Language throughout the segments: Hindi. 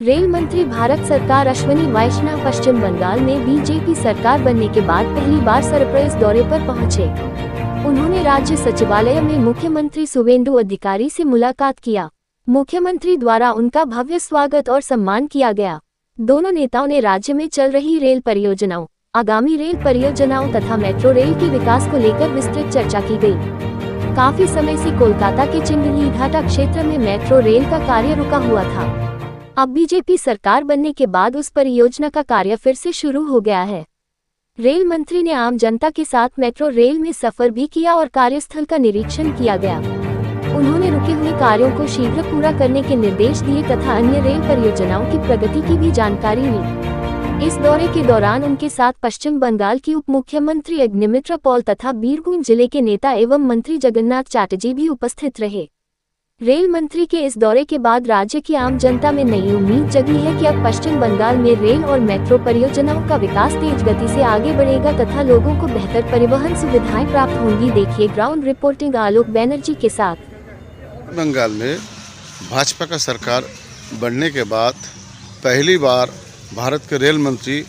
रेल मंत्री भारत सरकार अश्विनी वैष्णव पश्चिम बंगाल में बीजेपी सरकार बनने के बाद पहली बार सरप्राइज दौरे पर पहुंचे। उन्होंने राज्य सचिवालय में मुख्यमंत्री शुवेंदु अधिकारी से मुलाकात किया। मुख्यमंत्री द्वारा उनका भव्य स्वागत और सम्मान किया गया। दोनों नेताओं ने राज्य में चल रही रेल परियोजनाओं, आगामी रेल परियोजनाओं तथा मेट्रो रेल के विकास को लेकर विस्तृत चर्चा की गई। काफी समय से कोलकाता के चिंगली घाटा क्षेत्र में मेट्रो रेल का कार्य रुका हुआ था। अब बीजेपी सरकार बनने के बाद उस परियोजना का कार्य फिर से शुरू हो गया है। रेल मंत्री ने आम जनता के साथ मेट्रो रेल में सफर भी किया और कार्यस्थल का निरीक्षण किया गया। उन्होंने रुके हुए कार्यों को शीघ्र पूरा करने के निर्देश दिए तथा अन्य रेल परियोजनाओं की प्रगति की भी जानकारी ली। इस दौरे के दौरान उनके साथ पश्चिम बंगाल की उप मुख्यमंत्री अग्निमित्रा पॉल तथा बीरभूम जिले के नेता एवं मंत्री जगन्नाथ चैटर्जी भी उपस्थित रहे। रेल मंत्री के इस दौरे के बाद राज्य की आम जनता में नई उम्मीद जगी है कि अब पश्चिम बंगाल में रेल और मेट्रो परियोजनाओं का विकास तेज गति से आगे बढ़ेगा तथा लोगों को बेहतर परिवहन सुविधाएं प्राप्त होंगी। देखिए ग्राउंड रिपोर्टिंग आलोक बैनर्जी के साथ। बंगाल में भाजपा का सरकार बनने के बाद पहली बार भारत के रेल मंत्री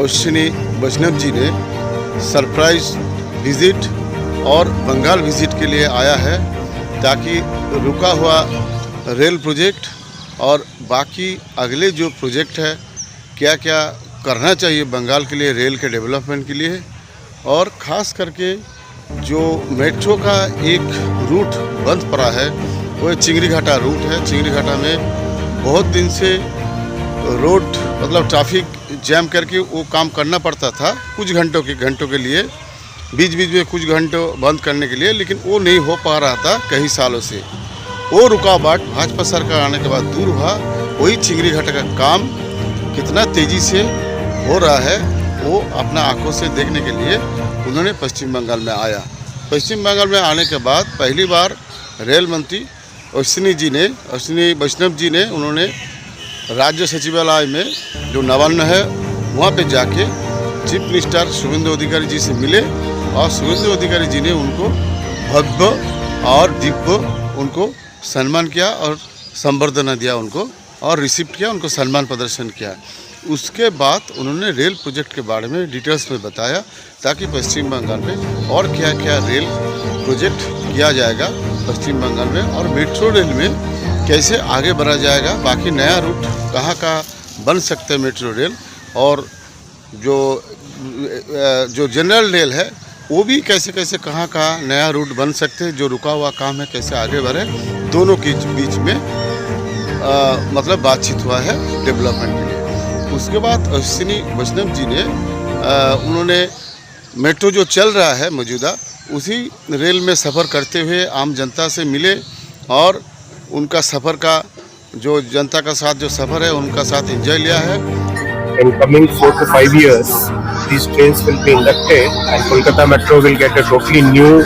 अश्विनी वैष्णव जी ने सरप्राइज विजिट और बंगाल विजिट के लिए आया है, ताकि रुका हुआ रेल प्रोजेक्ट और बाकी अगले जो प्रोजेक्ट है क्या क्या करना चाहिए बंगाल के लिए रेल के डेवलपमेंट के लिए, और ख़ास करके जो मेट्रो का एक रूट बंद पड़ा है वो चिंगरी घाटा रूट है। चिंगरी घाटा में बहुत दिन से रोड मतलब ट्रैफिक जैम करके वो काम करना पड़ता था कुछ घंटों के लिए, बीच में कुछ घंटों बंद करने के लिए, लेकिन वो नहीं हो पा रहा था कई सालों से। वो रुकावट भाजपा सरकार आने के बाद दूर हुआ। वही चिंगरी घाटा का काम कितना तेज़ी से हो रहा है वो अपना आंखों से देखने के लिए उन्होंने पश्चिम बंगाल में आया। पश्चिम बंगाल में आने के बाद पहली बार रेल मंत्री अश्विनी वैष्णव जी ने उन्होंने राज्य सचिवालय में जो नवान्न है वहाँ पे जाके चीफ मिनिस्टर शुवेंदु अधिकारी जी से मिले और शुवेंदु अधिकारी जी ने उनको भव्य और दिव्य उनको सम्मान किया और संबर्धना दिया उनको, और रिसिप्ट किया, उनको सम्मान प्रदर्शन किया। उसके बाद उन्होंने रेल प्रोजेक्ट के बारे में डिटेल्स में बताया, ताकि पश्चिम बंगाल में और क्या क्या रेल प्रोजेक्ट किया जाएगा पश्चिम बंगाल में, और मेट्रो रेल में कैसे आगे बढ़ा जाएगा, बाकी नया रूट कहाँ बन सकते हैं मेट्रो रेल, और जो जनरल रेल है वो भी कैसे कहाँ नया रूट बन सकते हैं, जो रुका हुआ काम है कैसे आगे बढ़े, दोनों के बीच में मतलब बातचीत हुआ है डेवलपमेंट के लिए। उसके बाद अश्विनी वैष्णव जी ने उन्होंने मेट्रो जो चल रहा है मौजूदा उसी रेल में सफ़र करते हुए आम जनता से मिले, और उनका सफ़र का जो जनता का साथ जो सफ़र है उनका साथ एंजॉय लिया है। In coming 4 to 5 years, these trains will be inducted and Kolkata Metro will get a totally new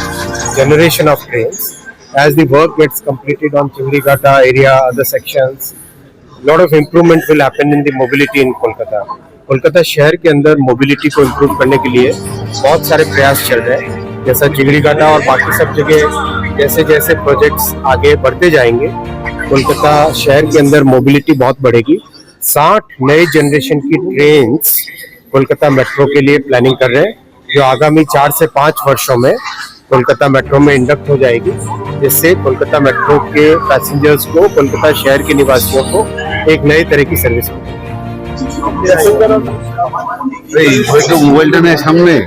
generation of trains. As the work gets completed on Chingri Ghata area, other sections, lot of improvement will happen in the mobility in Kolkata. Kolkata शहर के अंदर मोबिलिटी को इम्प्रूव करने के लिए बहुत सारे प्रयास चल रहे हैं, जैसा चिंगरी घाटा और बाकी सब जगह जैसे जैसे प्रोजेक्ट्स आगे बढ़ते जाएंगे कोलकाता शहर के अंदर मोबिलिटी बहुत बढ़ेगी। 60 नए जनरेशन की ट्रेन्स कोलकाता मेट्रो के लिए प्लानिंग कर रहे हैं, जो आगामी 4 से 5 वर्षों में कोलकाता मेट्रो में इंडक्ट हो जाएगी, जिससे कोलकाता मेट्रो के पैसेंजर्स को, कोलकाता शहर के निवासियों को एक नए तरह की सर्विस मिलेगी। मोबाइल सामने